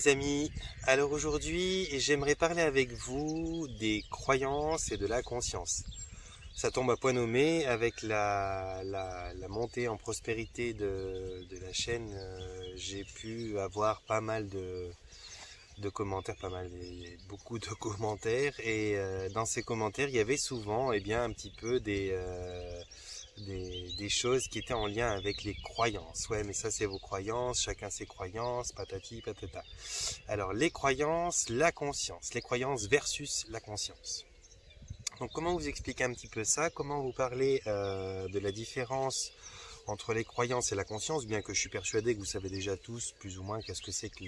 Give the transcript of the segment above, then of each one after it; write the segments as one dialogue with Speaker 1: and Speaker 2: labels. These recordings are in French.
Speaker 1: les amis, alors aujourd'hui j'aimerais parler avec vous des croyances et de la conscience. Ça tombe à point nommé avec la montée en prospérité de la chaîne. J'ai pu avoir pas mal de commentaires, beaucoup de commentaires, et dans ces commentaires il y avait souvent un petit peu des choses qui étaient en lien avec les croyances. Ouais, mais ça c'est vos croyances, chacun ses croyances, patati patata. Alors les croyances, la conscience, les croyances versus la conscience. Donc comment vous expliquer un petit peu ça, comment vous parler de la différence entre les croyances et la conscience, bien que je suis persuadé que vous savez déjà tous plus ou moins qu'est-ce que c'est que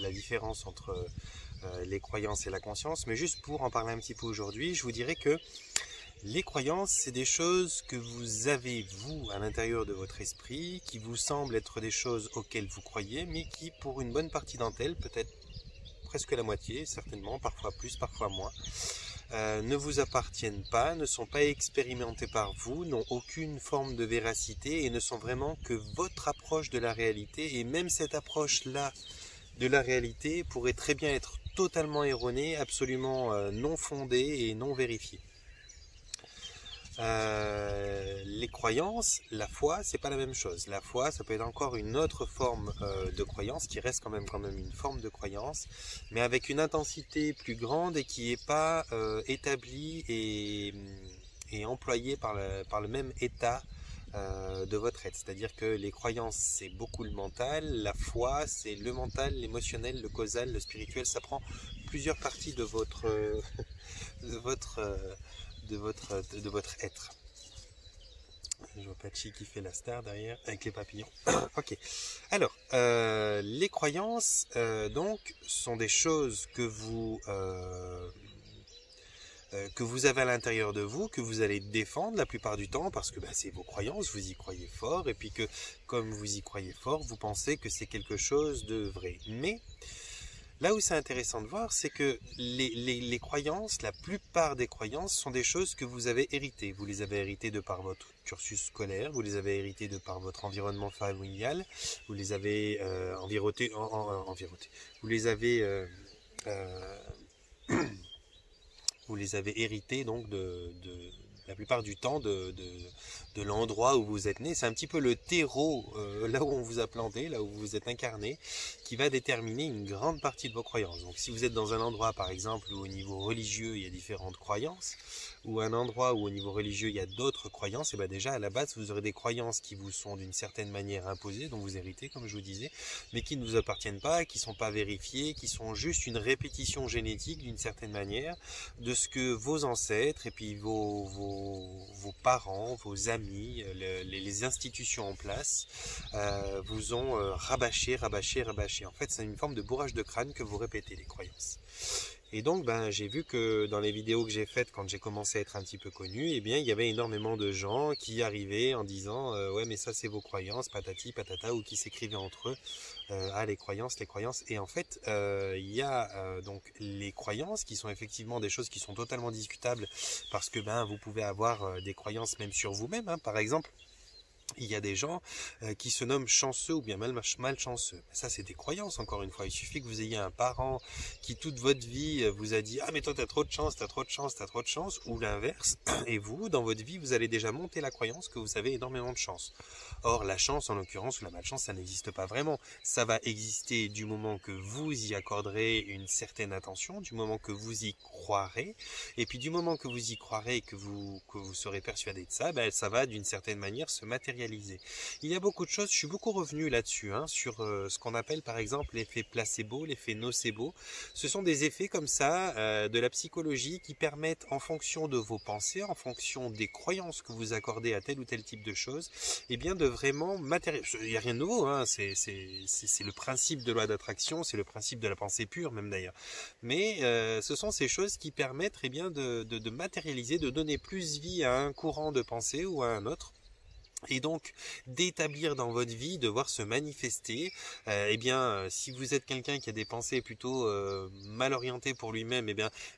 Speaker 1: la différence entre les croyances et la conscience, mais juste pour en parler un petit peu aujourd'hui, je vous dirais que les croyances, c'est des choses que vous avez, vous, à l'intérieur de votre esprit, qui vous semblent être des choses auxquelles vous croyez, mais qui, pour une bonne partie d'entre elles, peut-être presque la moitié, certainement, parfois plus, parfois moins, ne vous appartiennent pas, ne sont pas expérimentées par vous, n'ont aucune forme de véracité et ne sont vraiment que votre approche de la réalité. Et même cette approche-là de la réalité pourrait très bien être totalement erronée, absolument non fondée et non vérifiée. Les croyances, la foi, c'est pas la même chose. La foi, ça peut être encore une autre forme de croyance qui reste quand même une forme de croyance, mais avec une intensité plus grande et qui est pas établie et employée par le même état de votre être. C'est-à-dire que les croyances, c'est beaucoup le mental, la foi, c'est le mental, l'émotionnel, le causal, le spirituel. Ça prend plusieurs parties de votre de votre de votre être. Je vois Pachi qui fait la star derrière avec les papillons. Ok. Alors, les croyances, donc, sont des choses que vous avez à l'intérieur de vous, que vous allez défendre la plupart du temps, parce que c'est vos croyances, vous y croyez fort, et puis que, comme vous y croyez fort, vous pensez que c'est quelque chose de vrai. Mais là où c'est intéressant de voir, c'est que les croyances, la plupart des croyances sont des choses que vous avez héritées. Vous les avez héritées de par votre cursus scolaire, vous les avez héritées de par votre environnement familial, vous les avez environnés, vous les avez vous les avez hérités donc la plupart du temps de l'endroit où vous êtes né. C'est un petit peu le terreau, là où on vous a planté, là où vous êtes incarné, qui va déterminer une grande partie de vos croyances. Donc si vous êtes dans un endroit par exemple où au niveau religieux il y a différentes croyances, ou un endroit où au niveau religieux il y a d'autres croyances, et déjà à la base vous aurez des croyances qui vous sont d'une certaine manière imposées, dont vous héritez comme je vous disais, mais qui ne vous appartiennent pas, qui ne sont pas vérifiées, qui sont juste une répétition génétique d'une certaine manière de ce que vos ancêtres et puis vos parents, vos amis, les institutions en place vous ont rabâché. En fait, c'est une forme de bourrage de crâne que vous répétez, les croyances. Et donc, j'ai vu que dans les vidéos que j'ai faites quand j'ai commencé à être un petit peu connu, il y avait énormément de gens qui arrivaient en disant ouais, mais ça c'est vos croyances, patati patata, ou qui s'écrivaient entre eux les croyances. Et en fait, il y a donc les croyances qui sont effectivement des choses qui sont totalement discutables parce que vous pouvez avoir des croyances même sur vous-même. Hein. Par exemple, il y a des gens qui se nomment chanceux ou bien malchanceux. Ça, c'est des croyances, encore une fois. Il suffit que vous ayez un parent qui, toute votre vie, vous a dit « Ah, mais toi, t'as trop de chance, t'as trop de chance, t'as trop de chance », ou l'inverse. Et vous, dans votre vie, vous allez déjà monter la croyance que vous avez énormément de chance. Or, la chance, en l'occurrence, ou la malchance, ça n'existe pas vraiment. Ça va exister du moment que vous y accorderez une certaine attention, du moment que vous y croirez, et puis du moment que vous y croirez et que vous serez persuadé de ça, ça va d'une certaine manière se matérialiser. Il y a beaucoup de choses, je suis beaucoup revenu là-dessus, sur ce qu'on appelle par exemple l'effet placebo, l'effet nocebo. Ce sont des effets comme ça de la psychologie qui permettent, en fonction de vos pensées, en fonction des croyances que vous accordez à tel ou tel type de choses, de vraiment matérialiser. Il n'y a rien de nouveau, c'est le principe de loi d'attraction, c'est le principe de la pensée pure même d'ailleurs. Mais ce sont ces choses qui permettent de matérialiser, de donner plus vie à un courant de pensée ou à un autre. et donc d'établir dans votre vie, de voir se manifester, si vous êtes quelqu'un qui a des pensées plutôt mal orientées pour lui-même,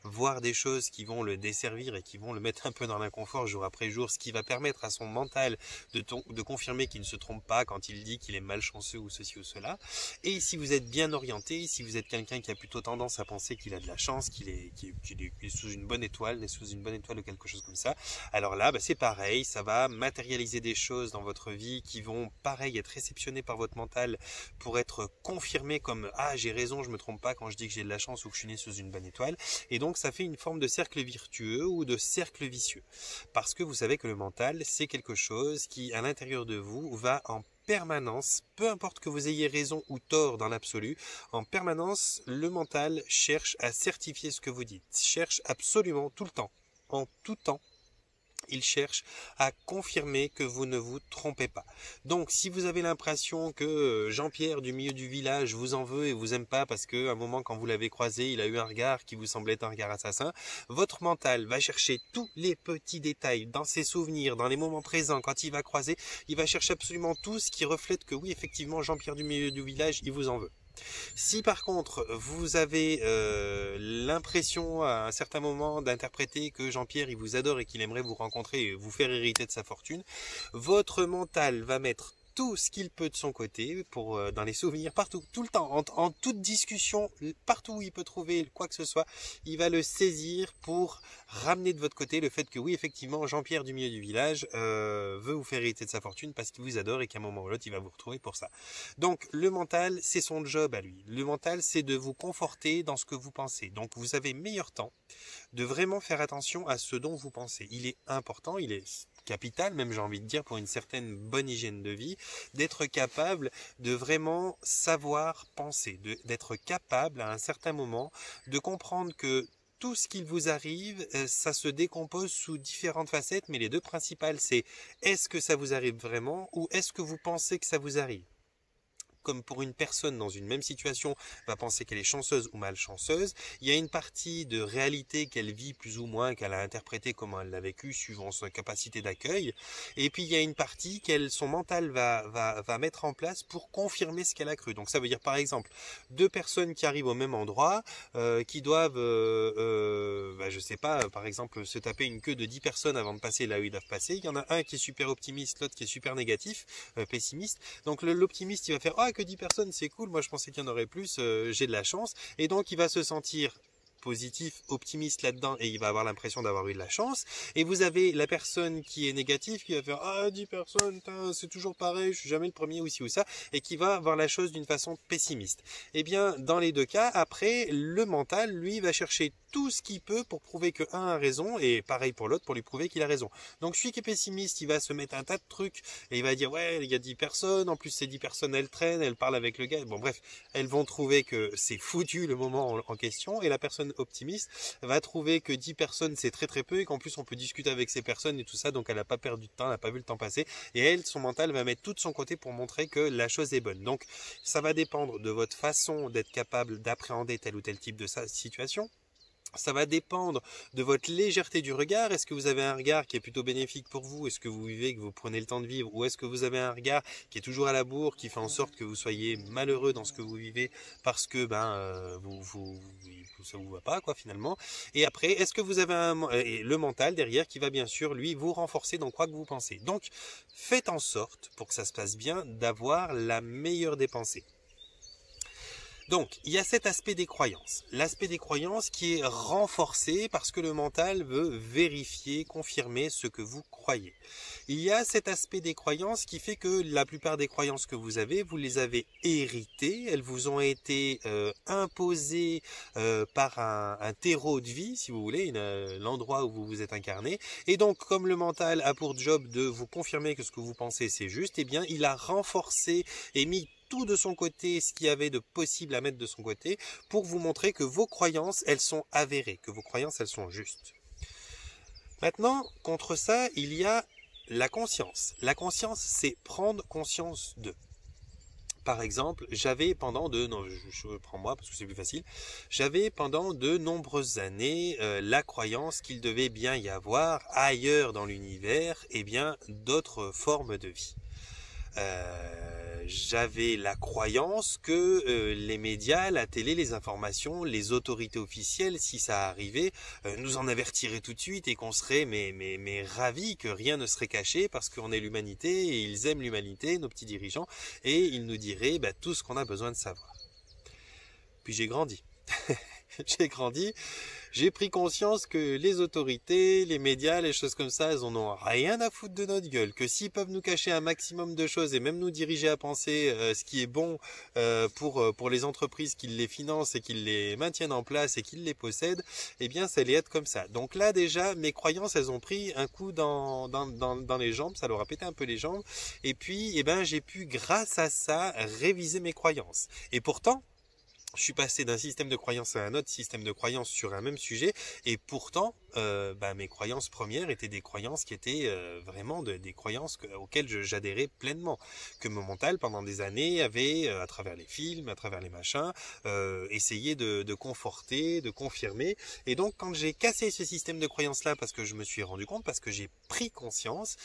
Speaker 1: voir des choses qui vont le desservir et qui vont le mettre un peu dans l'inconfort jour après jour, ce qui va permettre à son mental de confirmer qu'il ne se trompe pas quand il dit qu'il est malchanceux ou ceci ou cela. Et si vous êtes bien orienté, si vous êtes quelqu'un qui a plutôt tendance à penser qu'il a de la chance, qu'il est sous une bonne étoile, ou quelque chose comme ça, alors là, c'est pareil, ça va matérialiser des choses dans votre vie qui vont pareil être réceptionnées par votre mental pour être confirmées comme ah j'ai raison, je me trompe pas quand je dis que j'ai de la chance ou que je suis né sous une bonne étoile, et donc ça fait une forme de cercle virtueux ou de cercle vicieux, parce que vous savez que le mental c'est quelque chose qui à l'intérieur de vous va en permanence, peu importe que vous ayez raison ou tort dans l'absolu, en permanence le mental cherche à certifier ce que vous dites, cherche absolument tout le temps, en tout temps. Il cherche à confirmer que vous ne vous trompez pas. Donc, si vous avez l'impression que Jean-Pierre du milieu du village vous en veut et vous aime pas parce qu'à un moment, quand vous l'avez croisé, il a eu un regard qui vous semblait être un regard assassin, votre mental va chercher tous les petits détails dans ses souvenirs, dans les moments présents, quand il va croiser, il va chercher absolument tout ce qui reflète que oui, effectivement, Jean-Pierre du milieu du village, il vous en veut. Si par contre vous avez l'impression à un certain moment d'interpréter que Jean-Pierre il vous adore et qu'il aimerait vous rencontrer et vous faire hériter de sa fortune, votre mental va mettre tout ce qu'il peut de son côté pour dans les souvenirs, partout, tout le temps, en toute discussion, partout où il peut trouver quoi que ce soit, il va le saisir pour ramener de votre côté le fait que oui, effectivement, Jean-Pierre du milieu du village veut vous faire hériter de sa fortune parce qu'il vous adore et qu'à un moment ou l'autre, il va vous retrouver pour ça. Donc, le mental, c'est son job à lui. Le mental, c'est de vous conforter dans ce que vous pensez. Donc, vous avez meilleur temps de vraiment faire attention à ce dont vous pensez. Il est important, il est capital, même j'ai envie de dire, pour une certaine bonne hygiène de vie, d'être capable de vraiment savoir penser, d'être capable à un certain moment de comprendre que tout ce qui vous arrive, ça se décompose sous différentes facettes, mais les deux principales, c'est est-ce que ça vous arrive vraiment ou est-ce que vous pensez que ça vous arrive ? Comme pour une personne dans une même situation va penser qu'elle est chanceuse ou malchanceuse, il y a une partie de réalité qu'elle vit plus ou moins, qu'elle a interprété comment elle l'a vécu suivant sa capacité d'accueil, et puis il y a une partie son mental va mettre en place pour confirmer ce qu'elle a cru. Donc ça veut dire par exemple deux personnes qui arrivent au même endroit, qui doivent, je sais pas, par exemple se taper une queue de 10 personnes avant de passer là où ils doivent passer. Il y en a un qui est super optimiste, l'autre qui est super négatif, pessimiste. Donc l'optimiste il va faire que 10 personnes, c'est cool, moi je pensais qu'il y en aurait plus, j'ai de la chance, et donc il va se sentir positif, optimiste là-dedans, et il va avoir l'impression d'avoir eu de la chance. Et vous avez la personne qui est négative, qui va faire 10 personnes, c'est toujours pareil, je suis jamais le premier ou ci ou ça, et qui va voir la chose d'une façon pessimiste. Eh bien, dans les deux cas, après, le mental, lui, va chercher tout ce qu'il peut pour prouver que un a raison, et pareil pour l'autre, pour lui prouver qu'il a raison. Donc celui qui est pessimiste, il va se mettre un tas de trucs, et il va dire ouais, il y a 10 personnes, en plus ces 10 personnes, elles traînent, elles parlent avec le gars, bon bref, elles vont trouver que c'est foutu le moment en question, et la personne optimiste va trouver que 10 personnes c'est très très peu, et qu'en plus on peut discuter avec ces personnes et tout ça, donc elle n'a pas perdu de temps, elle n'a pas vu le temps passer, et elle, son mental va mettre tout de son côté pour montrer que la chose est bonne. Donc ça va dépendre de votre façon d'être capable d'appréhender tel ou tel type de situation. Ça va dépendre de votre légèreté du regard. Est-ce que vous avez un regard qui est plutôt bénéfique pour vous? Est-ce que vous vivez, que vous prenez le temps de vivre? Ou est-ce que vous avez un regard qui est toujours à la bourre, qui fait en sorte que vous soyez malheureux dans ce que vous vivez parce que ça vous va pas, quoi, finalement. Et après, est-ce que vous avez le mental derrière qui va bien sûr, lui, vous renforcer dans quoi que vous pensez. Donc, faites en sorte, pour que ça se passe bien, d'avoir la meilleure des pensées. Donc, il y a cet aspect des croyances. L'aspect des croyances qui est renforcé parce que le mental veut vérifier, confirmer ce que vous croyez. Il y a cet aspect des croyances qui fait que la plupart des croyances que vous les avez héritées, elles vous ont été imposées par un terreau de vie, si vous voulez, l'endroit où vous vous êtes incarné. Et donc, comme le mental a pour job de vous confirmer que ce que vous pensez c'est juste, eh bien, il a renforcé et mis tout de son côté, ce qu'il y avait de possible à mettre de son côté, pour vous montrer que vos croyances, elles sont avérées, que vos croyances, elles sont justes. Maintenant, contre ça, il y a la conscience. La conscience, c'est prendre conscience de. Par exemple, j'avais pendant je prends moi parce que c'est plus facile, j'avais pendant de nombreuses années la croyance qu'il devait bien y avoir ailleurs dans l'univers d'autres formes de vie. J'avais la croyance que les médias, la télé, les informations, les autorités officielles, si ça arrivait, nous en avertiraient tout de suite et qu'on serait mais ravis, que rien ne serait caché parce qu'on est l'humanité et ils aiment l'humanité, nos petits dirigeants, et ils nous diraient tout ce qu'on a besoin de savoir. Puis j'ai grandi. J'ai grandi, j'ai pris conscience que les autorités, les médias, les choses comme ça, elles en ont rien à foutre de notre gueule, que s'ils peuvent nous cacher un maximum de choses et même nous diriger à penser ce qui est bon pour les entreprises qui les financent et qui les maintiennent en place et qui les possèdent, ça allait être comme ça. Donc là déjà, mes croyances, elles ont pris un coup dans les jambes, ça leur a pété un peu les jambes, et puis j'ai pu grâce à ça réviser mes croyances. Et pourtant, je suis passé d'un système de croyance à un autre système de croyance sur un même sujet, et pourtant mes croyances premières étaient des croyances qui étaient vraiment des croyances auxquelles j'adhérais pleinement, que mon mental pendant des années avait, à travers les films, à travers les machins, essayé de conforter, de confirmer. Et donc quand j'ai cassé ce système de croyance là, parce que je me suis rendu compte, parce que j'ai pris conscience,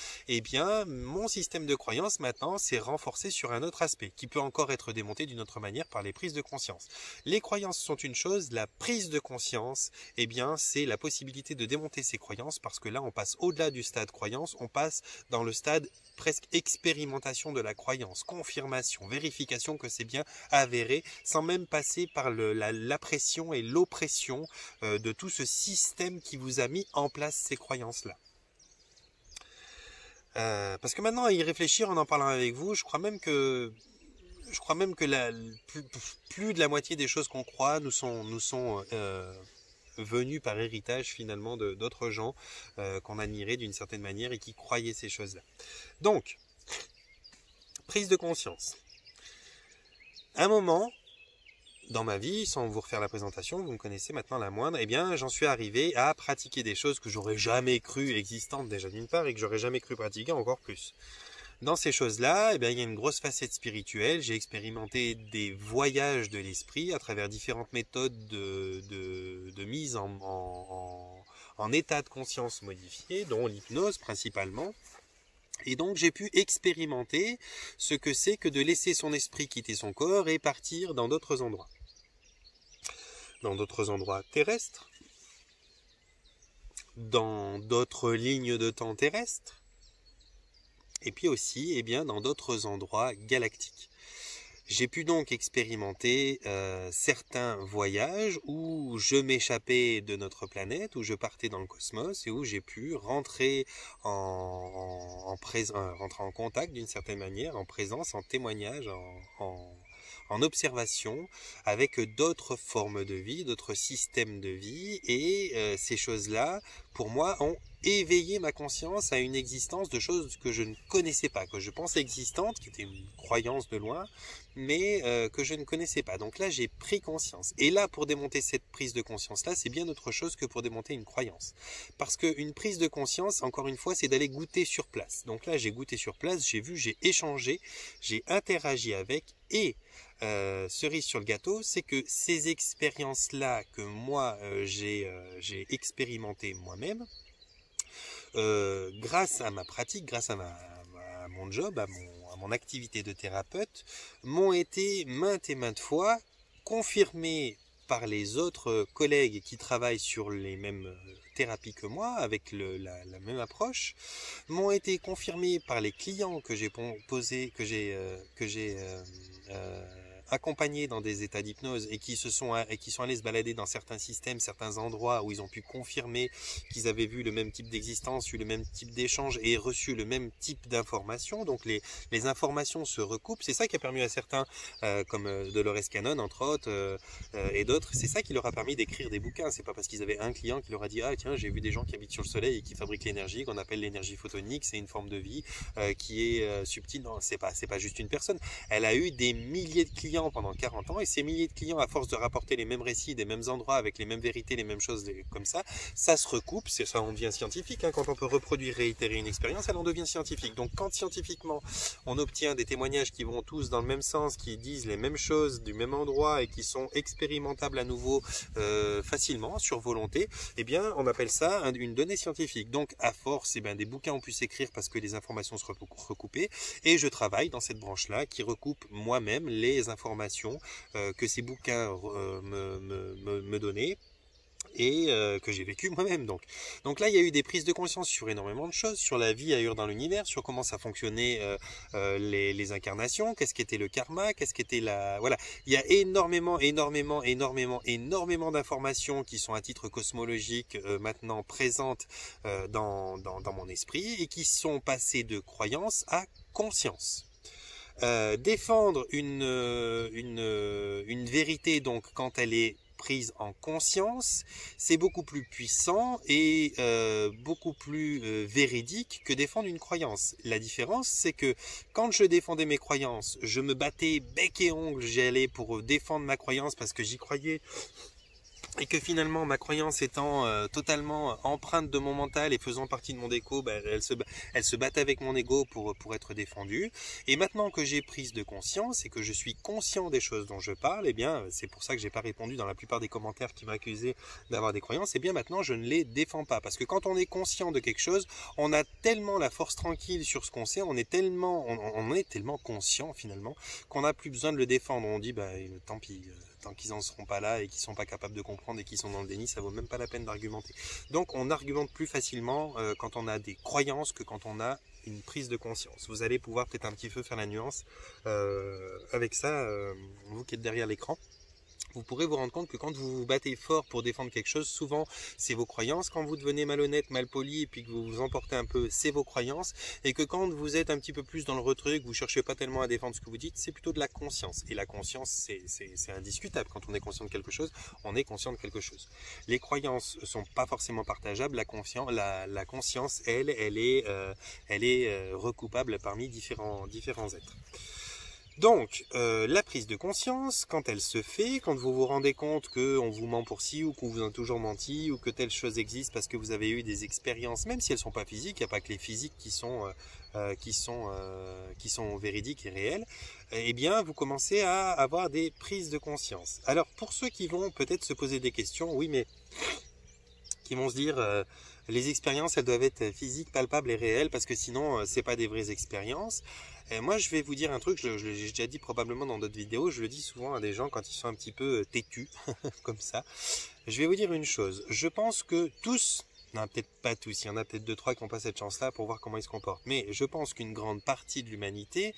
Speaker 1: mon système de croyance maintenant s'est renforcé sur un autre aspect, qui peut encore être démonté d'une autre manière par les prises de conscience. Les croyances sont une chose, la prise de conscience, c'est la possibilité de démonter ses croyances, parce que là on passe au-delà du stade croyance, on passe dans le stade presque expérimentation de la croyance, confirmation, vérification que c'est bien avéré, sans même passer par la pression et l'oppression de tout ce système qui vous a mis en place ces croyances-là. Parce que maintenant, à y réfléchir en parlant avec vous, je crois même que plus de la moitié des choses qu'on croit nous sont venues par héritage finalement d'autres gens qu'on admirait d'une certaine manière et qui croyaient ces choses-là. Donc, prise de conscience. Un moment dans ma vie, sans vous refaire la présentation, vous me connaissez maintenant la moindre, j'en suis arrivé à pratiquer des choses que j'aurais jamais cru existantes déjà d'une part et que j'aurais jamais cru pratiquer encore plus. Dans ces choses-là, il y a une grosse facette spirituelle. J'ai expérimenté des voyages de l'esprit à travers différentes méthodes de mise en état de conscience modifié, dont l'hypnose principalement. Et donc j'ai pu expérimenter ce que c'est que de laisser son esprit quitter son corps et partir dans d'autres endroits. Dans d'autres endroits terrestres, dans d'autres lignes de temps terrestres, et puis aussi dans d'autres endroits galactiques. J'ai pu donc expérimenter certains voyages où je m'échappais de notre planète, où je partais dans le cosmos et où j'ai pu rentrer rentrer en contact d'une certaine manière, en présence, en témoignage, en observation avec d'autres formes de vie, d'autres systèmes de vie, et ces choses-là, pour moi, ont éveillé ma conscience à une existence de choses que je ne connaissais pas, que je pensais existantes, qui étaient une croyance de loin, mais que je ne connaissais pas. Donc là, j'ai pris conscience. Et là, pour démonter cette prise de conscience-là, c'est bien autre chose que pour démonter une croyance. Parce qu'une prise de conscience, encore une fois, c'est d'aller goûter sur place. Donc là, j'ai goûté sur place, j'ai vu, j'ai échangé, j'ai interagi avec, et cerise sur le gâteau, c'est que ces expériences-là que moi, j'ai expérimentées moi-même, grâce à ma pratique, grâce à mon job, à mon activité de thérapeute, m'ont été maintes et maintes fois confirmées par les autres collègues qui travaillent sur les mêmes thérapies que moi, avec la même approche, m'ont été confirmées par les clients que j'ai accompagnés dans des états d'hypnose et qui sont allés se balader dans certains systèmes, certains endroits où ils ont pu confirmer qu'ils avaient vu le même type d'existence, eu le même type d'échange et reçu le même type d'informations. Donc les informations se recoupent. C'est ça qui a permis à certains, comme Dolores Cannon entre autres, et d'autres, c'est ça qui leur a permis d'écrire des bouquins. C'est pas parce qu'ils avaient un client qui leur a dit « Ah tiens, j'ai vu des gens qui habitent sur le soleil et qui fabriquent l'énergie, qu'on appelle l'énergie photonique, c'est une forme de vie qui est subtile. » Non, c'est pas juste une personne. Elle a eu des milliers de clients clients pendant 40 ans, et ces milliers de clients, à force de rapporter les mêmes récits, des mêmes endroits, avec les mêmes vérités, les mêmes choses comme ça se recoupe, c'est ça, on devient scientifique, hein. Quand on peut reproduire, réitérer une expérience, alors on devient scientifique. Donc quand scientifiquement, on obtient des témoignages qui vont tous dans le même sens, qui disent les mêmes choses du même endroit, et qui sont expérimentables à nouveau facilement, sur volonté, eh bien on appelle ça une donnée scientifique. Donc à force, eh bien, des bouquins ont pu s'écrire parce que les informations se recoupaient, et je travaille dans cette branche-là qui recoupe moi-même les informations que ces bouquins me donnaient, et que j'ai vécu moi-même. Donc là, il y a eu des prises de conscience sur énormément de choses, sur la vie ailleurs dans l'univers, sur comment ça fonctionnait les incarnations, qu'est-ce qu'était le karma, qu'est-ce qu'était la... Voilà, il y a énormément d'informations qui sont à titre cosmologique maintenant présentes dans mon esprit, et qui sont passées de croyance à conscience. Défendre une vérité, donc, quand elle est prise en conscience, c'est beaucoup plus puissant et beaucoup plus véridique que défendre une croyance. La différence, c'est que quand je défendais mes croyances, je me battais bec et ongle, j'y allais pour défendre ma croyance parce que j'y croyais, et que finalement ma croyance étant totalement empreinte de mon mental et faisant partie de mon ego, ben, elle se batte avec mon ego pour être défendue. Et maintenant que j'ai prise de conscience et que je suis conscient des choses dont je parle, eh bien c'est pour ça que j'ai pas répondu dans la plupart des commentaires qui m'accusaient d'avoir des croyances. Eh bien maintenant je ne les défends pas, parce que quand on est conscient de quelque chose, on a tellement la force tranquille sur ce qu'on sait, on est tellement conscient finalement qu'on n'a plus besoin de le défendre. On dit bah tant pis. Tant qu'ils n'en seront pas là et qu'ils ne sont pas capables de comprendre et qu'ils sont dans le déni, ça vaut même pas la peine d'argumenter. Donc on argumente plus facilement quand on a des croyances que quand on a une prise de conscience. Vous allez pouvoir peut-être un petit peu faire la nuance avec ça, vous qui êtes derrière l'écran. Vous pourrez vous rendre compte que quand vous vous battez fort pour défendre quelque chose, souvent c'est vos croyances. Quand vous devenez malhonnête, malpoli, et puis que vous vous emportez un peu, c'est vos croyances. Et que quand vous êtes un petit peu plus dans le retrait, que vous cherchez pas tellement à défendre ce que vous dites, c'est plutôt de la conscience. Et la conscience, c'est indiscutable. Quand on est conscient de quelque chose, on est conscient de quelque chose. Les croyances sont pas forcément partageables. La conscience, elle est recoupable parmi différents êtres. Donc, la prise de conscience, quand elle se fait, quand vous vous rendez compte qu'on vous ment pour ci, ou qu'on vous a toujours menti, ou que telle chose existe parce que vous avez eu des expériences, même si elles ne sont pas physiques, il n'y a pas que les physiques qui sont véridiques et réelles, eh bien, vous commencez à avoir des prises de conscience. Alors, pour ceux qui vont peut-être se poser des questions, oui, mais qui vont se dire... les expériences, elles doivent être physiques, palpables et réelles, parce que sinon, c'est pas des vraies expériences. Et moi, je vais vous dire un truc, j'ai déjà dit probablement dans d'autres vidéos, je le dis souvent à des gens quand ils sont un petit peu têtus, comme ça. Je vais vous dire une chose, je pense que tous, non, peut-être pas tous, il y en a peut-être 2-3 qui n'ont pas cette chance-là pour voir comment ils se comportent, mais je pense qu'une grande partie de l'humanité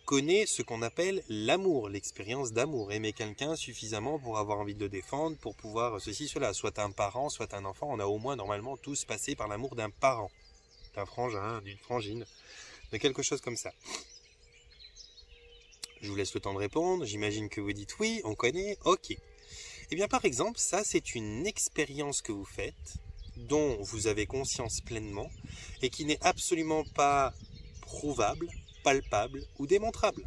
Speaker 1: connaît ce qu'on appelle l'amour, l'expérience d'amour, aimer quelqu'un suffisamment pour avoir envie de le défendre, pour pouvoir ceci, cela, soit un parent, soit un enfant, on a au moins normalement tous passé par l'amour d'un parent, d'un frangin, d'une frangine, de quelque chose comme ça. Je vous laisse le temps de répondre, j'imagine que vous dites oui, on connaît, ok. Eh bien par exemple, ça c'est une expérience que vous faites, dont vous avez conscience pleinement, et qui n'est absolument pas prouvable, palpable ou démontrable.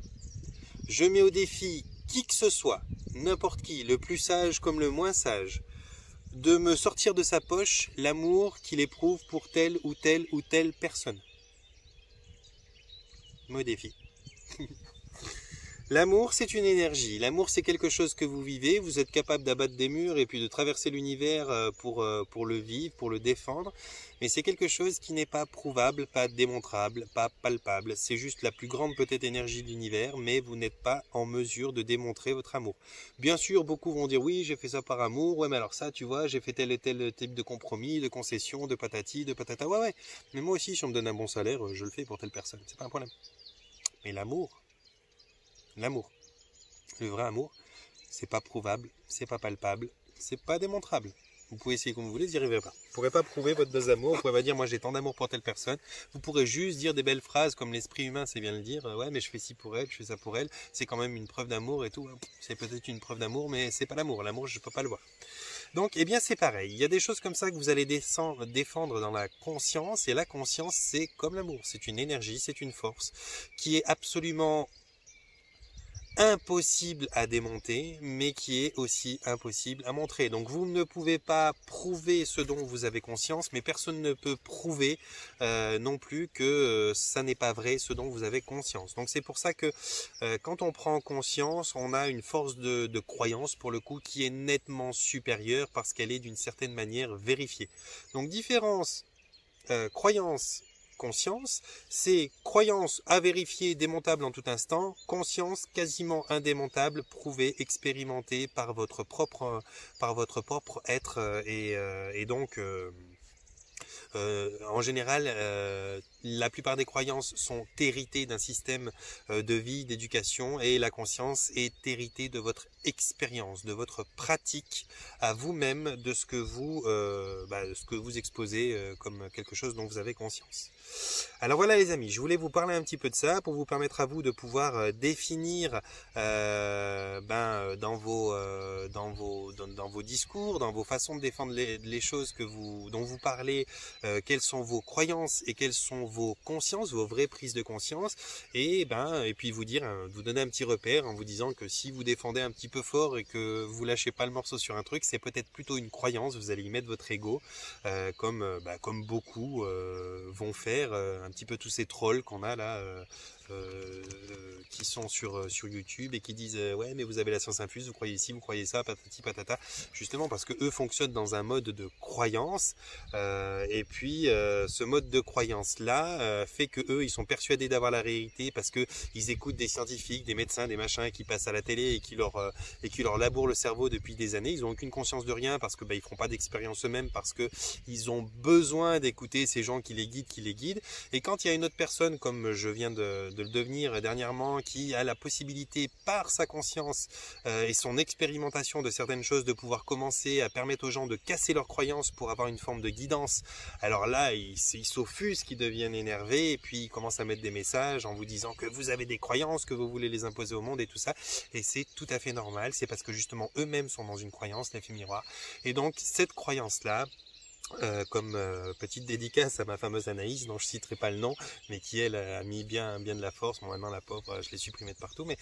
Speaker 1: Je mets au défi qui que ce soit, n'importe qui, le plus sage comme le moins sage, de me sortir de sa poche l'amour qu'il éprouve pour telle ou telle ou telle personne. Je mets au défi. L'amour, c'est une énergie. L'amour, c'est quelque chose que vous vivez. Vous êtes capable d'abattre des murs et puis de traverser l'univers pour le vivre, pour le défendre. Mais c'est quelque chose qui n'est pas prouvable, pas démontrable, pas palpable. C'est juste la plus grande peut-être énergie de l'univers, mais vous n'êtes pas en mesure de démontrer votre amour. Bien sûr, beaucoup vont dire oui, j'ai fait ça par amour. Ouais, mais alors ça, tu vois, j'ai fait tel et tel type de compromis, de concession, de patati, de patata. Ouais. Mais moi aussi, si on me donne un bon salaire, je le fais pour telle personne. C'est pas un problème. Mais l'amour, le vrai amour, c'est pas prouvable, c'est pas palpable, c'est pas démontrable. Vous pouvez essayer comme vous voulez, vous n'y arriverez pas. Vous ne pourrez pas prouver votre dose d'amour, vous pouvez pas dire moi j'ai tant d'amour pour telle personne. Vous pourrez juste dire des belles phrases comme l'esprit humain sait bien le dire. Ouais, mais je fais ci pour elle, je fais ça pour elle. C'est quand même une preuve d'amour et tout. C'est peut-être une preuve d'amour, mais c'est pas l'amour. L'amour, je peux pas le voir. Donc, eh bien, c'est pareil. Il y a des choses comme ça que vous allez défendre dans la conscience. Et la conscience, c'est comme l'amour. C'est une énergie, c'est une force qui est absolument impossible à démonter, mais qui est aussi impossible à montrer. Donc vous ne pouvez pas prouver ce dont vous avez conscience, mais personne ne peut prouver non plus que ça n'est pas vrai ce dont vous avez conscience. Donc c'est pour ça que quand on prend conscience, on a une force de croyance pour le coup qui est nettement supérieure parce qu'elle est d'une certaine manière vérifiée. Donc différence croyance, conscience, c'est croyance à vérifier, démontable en tout instant, conscience quasiment indémontable, prouvée, expérimentée par votre propre être et donc en général, la plupart des croyances sont héritées d'un système de vie, d'éducation, et la conscience est héritée de votre expérience, de votre pratique à vous-même, de ce que vous exposez comme quelque chose dont vous avez conscience. Alors voilà les amis, je voulais vous parler un petit peu de ça pour vous permettre à vous de pouvoir définir dans vos discours, dans vos façons de défendre les choses dont vous parlez, quelles sont vos croyances et quelles sont vos consciences, vos vraies prises de conscience, et puis vous donner un petit repère en vous disant que si vous défendez un petit peu fort et que vous lâchez pas le morceau sur un truc, c'est peut-être plutôt une croyance, vous allez y mettre votre ego, comme beaucoup vont faire, un petit peu tous ces trolls qu'on a là, qui sont sur YouTube et qui disent ouais mais vous avez la science infuse, vous croyez ci, vous croyez ça, patati patata, justement parce que eux fonctionnent dans un mode de croyance, et puis ce mode de croyance là fait que eux ils sont persuadés d'avoir la réalité parce que ils écoutent des scientifiques, des médecins, des machins qui passent à la télé et qui leur labourent le cerveau depuis des années. Ils n'ont aucune conscience de rien parce que ils feront pas d'expérience eux-mêmes, parce que ils ont besoin d'écouter ces gens qui les guident. Et quand il y a une autre personne, comme je viens de le devenir dernièrement, qui a la possibilité par sa conscience et son expérimentation de certaines choses de pouvoir commencer à permettre aux gens de casser leurs croyances pour avoir une forme de guidance, alors là ils s'offusquent, ils deviennent énervés et puis ils commencent à mettre des messages en vous disant que vous avez des croyances, que vous voulez les imposer au monde et tout ça, et c'est tout à fait normal, c'est parce que justement eux-mêmes sont dans une croyance, l'effet miroir, et donc cette croyance là, comme petite dédicace à ma fameuse Anaïs, dont je citerai pas le nom, mais qui elle a mis bien de la force. Bon, maintenant la pauvre, je l'ai supprimée de partout, mais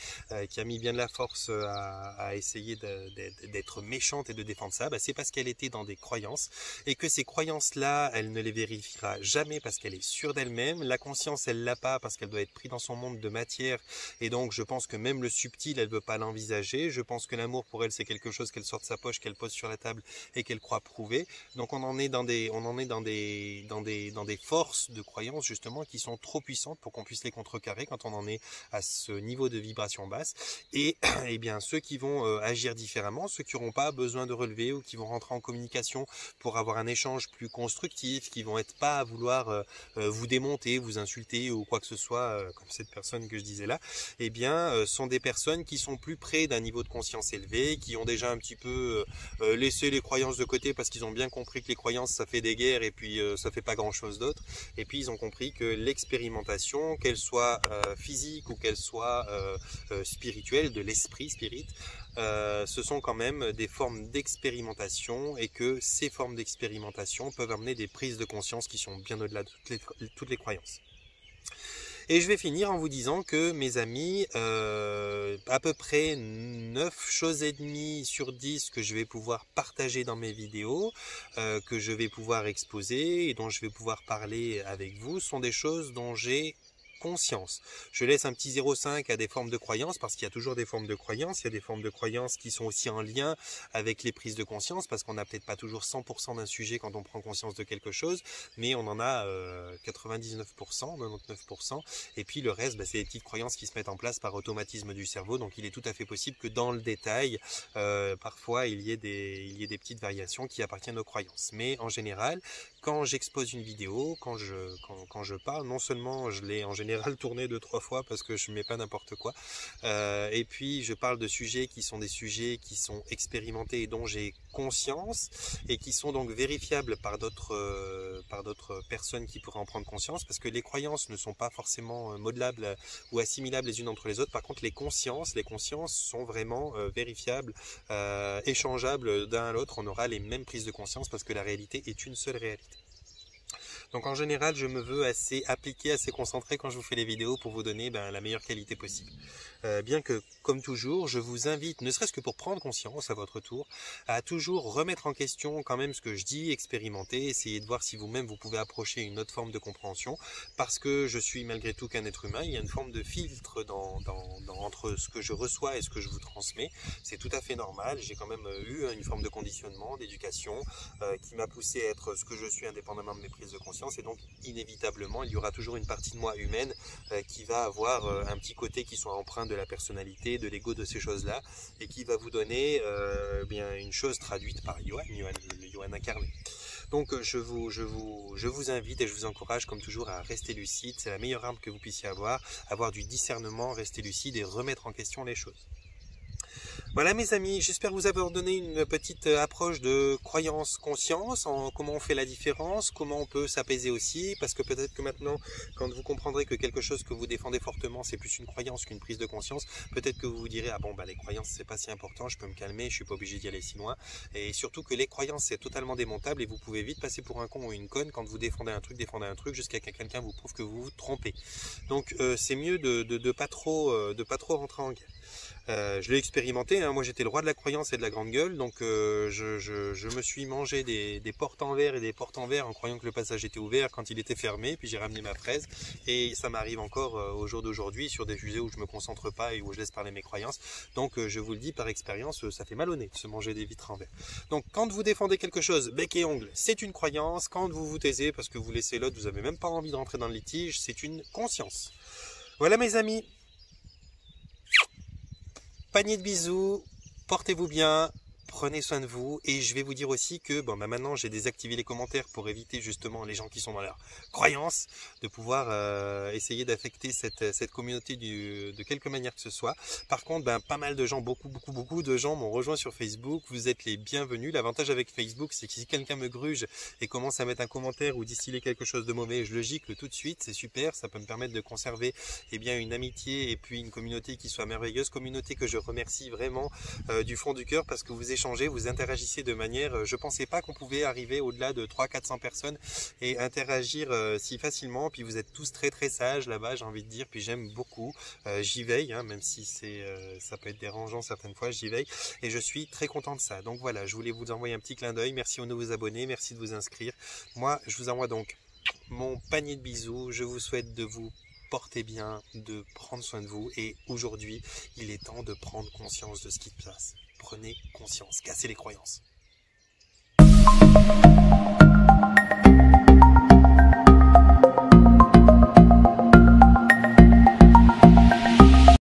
Speaker 1: qui a mis bien de la force à essayer d'être méchante et de défendre ça. C'est parce qu'elle était dans des croyances et que ces croyances-là, elle ne les vérifiera jamais parce qu'elle est sûre d'elle-même. La conscience, elle l'a pas parce qu'elle doit être prise dans son monde de matière, et donc je pense que même le subtil, elle veut pas l'envisager. Je pense que l'amour pour elle, c'est quelque chose qu'elle sort de sa poche, qu'elle pose sur la table et qu'elle croit prouver. Donc on en est dans des forces de croyance justement qui sont trop puissantes pour qu'on puisse les contrecarrer quand on en est à ce niveau de vibration basse. Et bien ceux qui vont agir différemment, ceux qui n'auront pas besoin de relever ou qui vont rentrer en communication pour avoir un échange plus constructif, qui vont être pas à vouloir vous démonter, vous insulter ou quoi que ce soit, comme cette personne que je disais là, sont des personnes qui sont plus près d'un niveau de conscience élevé, qui ont déjà un petit peu laissé les croyances de côté parce qu'ils ont bien compris que les croyances ça fait des guerres et puis ça fait pas grand chose d'autre, et puis ils ont compris que l'expérimentation, qu'elle soit physique ou qu'elle soit spirituelle, de l'esprit spirit, ce sont quand même des formes d'expérimentation, et que ces formes d'expérimentation peuvent amener des prises de conscience qui sont bien au-delà de toutes les croyances. Et je vais finir en vous disant que mes amis, à peu près 9 choses et demie sur 10 que je vais pouvoir partager dans mes vidéos, que je vais pouvoir exposer et dont je vais pouvoir parler avec vous, sont des choses dont j'ai conscience. Je laisse un petit 0,5 à des formes de croyances, parce qu'il y a toujours des formes de croyances. Il y a des formes de croyances qui sont aussi en lien avec les prises de conscience, parce qu'on n'a peut-être pas toujours 100% d'un sujet quand on prend conscience de quelque chose, mais on en a 99%, 99%, et puis le reste, c'est des petites croyances qui se mettent en place par automatisme du cerveau. Donc il est tout à fait possible que dans le détail, parfois il y ait des petites variations qui appartiennent aux croyances. Mais en général, quand j'expose une vidéo, quand je parle, non seulement je l'ai en général tourné 2-3 fois parce que je mets pas n'importe quoi, et puis je parle de sujets qui sont des sujets qui sont expérimentés et dont j'ai conscience, et qui sont donc vérifiables par d'autres personnes qui pourraient en prendre conscience, parce que les croyances ne sont pas forcément modelables ou assimilables les unes entre les autres. Par contre les consciences sont vraiment vérifiables, échangeables d'un à l'autre. On aura les mêmes prises de conscience parce que la réalité est une seule réalité. Donc en général, je me veux assez appliqué, assez concentré quand je vous fais les vidéos pour vous donner la meilleure qualité possible. Bien que, comme toujours, je vous invite, ne serait-ce que pour prendre conscience à votre tour, à toujours remettre en question quand même ce que je dis, expérimenter, essayer de voir si vous-même vous pouvez approcher une autre forme de compréhension, parce que je suis malgré tout qu'un être humain, il y a une forme de filtre entre ce que je reçois et ce que je vous transmets. C'est tout à fait normal, j'ai quand même eu une forme de conditionnement, d'éducation, qui m'a poussé à être ce que je suis indépendamment de mes prises de conscience, et donc inévitablement il y aura toujours une partie de moi humaine qui va avoir un petit côté qui soit empreint de la personnalité, de l'ego, de ces choses-là, et qui va vous donner bien une chose traduite par Johan, le Johan incarné. Donc je vous invite et je vous encourage comme toujours à rester lucide, c'est la meilleure arme que vous puissiez avoir du discernement, rester lucide et remettre en question les choses. Voilà mes amis, j'espère vous avoir donné une petite approche de croyance-conscience, en comment on fait la différence, comment on peut s'apaiser aussi, parce que peut-être que maintenant, quand vous comprendrez que quelque chose que vous défendez fortement, c'est plus une croyance qu'une prise de conscience, peut-être que vous vous direz, ah bon, les croyances, c'est pas si important, je peux me calmer, je suis pas obligé d'y aller si loin, et surtout que les croyances, c'est totalement démontable, et vous pouvez vite passer pour un con ou une conne quand vous défendez un truc, jusqu'à ce que quelqu'un vous prouve que vous vous trompez. Donc c'est mieux de pas trop rentrer en guerre. Je l'ai expérimenté, hein. Moi j'étais le roi de la croyance et de la grande gueule, donc je me suis mangé des portes en verre et des portes en verre en croyant que le passage était ouvert quand il était fermé, puis j'ai ramené ma fraise, et ça m'arrive encore au jour d'aujourd'hui sur des sujets où je me concentre pas et où je laisse parler mes croyances. Donc je vous le dis par expérience, ça fait mal au nez de se manger des vitres en verre. Donc quand vous défendez quelque chose bec et ongle, c'est une croyance. Quand vous vous taisez parce que vous laissez l'autre, vous avez même pas envie de rentrer dans le litige, c'est une conscience. Voilà mes amis. Panier de bisous, portez-vous bien, prenez soin de vous, et je vais vous dire aussi que maintenant j'ai désactivé les commentaires pour éviter justement les gens qui sont dans leur croyance, de pouvoir essayer d'affecter cette communauté de quelque manière que ce soit. Par contre, pas mal de gens, beaucoup de gens m'ont rejoint sur Facebook, vous êtes les bienvenus. L'avantage avec Facebook, c'est que si quelqu'un me gruge et commence à mettre un commentaire ou distiller quelque chose de mauvais, je le gicle tout de suite, c'est super, ça peut me permettre de conserver une amitié et puis une communauté qui soit merveilleuse, communauté que je remercie vraiment du fond du cœur, parce que vous échangez, vous interagissez de manière, je pensais pas qu'on pouvait arriver au-delà de 300-400 personnes et interagir si facilement, puis vous êtes tous très sages là-bas, j'ai envie de dire, puis j'aime beaucoup, j'y veille, hein, même si ça peut être dérangeant certaines fois, j'y veille, et je suis très content de ça. Donc voilà, je voulais vous envoyer un petit clin d'œil, merci aux nouveaux abonnés, merci de vous inscrire. Moi, je vous envoie donc mon panier de bisous, je vous souhaite de vous porter bien, de prendre soin de vous, et aujourd'hui, il est temps de prendre conscience de ce qui se passe. Prenez conscience, cassez les croyances.